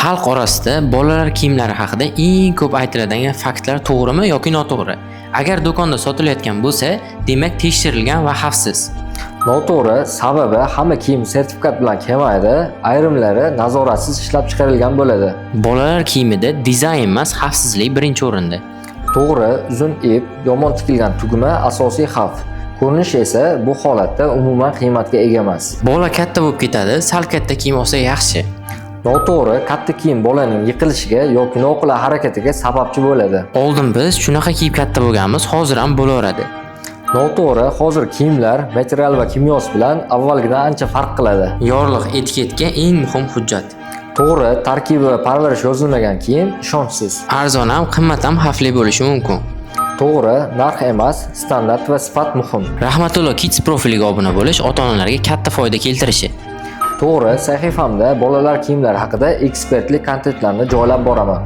Xalq orasida bolalar kiyimlari haqida eng ko'p aytiladigan faktlar to'g'rimi yoki noto'g'ri? Agar do'konda sotilayotgan bo'lsa, demak tekshirilgan va xavfsiz. Noto'g'ri, sababi hamma kiyim sertifikat bilan kelmaydi, ayrimlari nazoratsiz ishlab chiqarilgan bo'ladi. Bolalar kiyimida dizayn emas, xavfsizlik birinchi o'rinda. To'g'ri, uzun ip, yomon tikilgan tugma asosiy xavf. Ko'rinish esa bu holatda umuman qiymatga ega emas. Bola katta bo'lib ketadi, sal katta kiyim olsa yaxshi. Noto'g'ri, katta kiyim bolaning yiqilishiga yoki noqulay harakatiga sababchi bo'ladi. Oldin biz shunaqa kiyib katta bo'lganmiz, hozir ham bo'laveradi. Noto'g'ri, hozir kiyimlar material va kimyosi bilan avvalgidan ancha farq qiladi. Yorliq etiketga eng muhim hujjat. To'g'ri, tarkibi va parvarish yozilmagan kiyim ishonchsiz. Arzon ham, qimmat ham xavfli bo'lishi mumkin. To'g'ri, narx emas, standart va sifat muhim. Rahmatullo Kids profiliga obuna bo'lish ota-onalarga katta foyda keltirishi. To'g'ri, sahifamda bolalar kiyimlari haqida ekspertlik kontentlarni joylab boraman.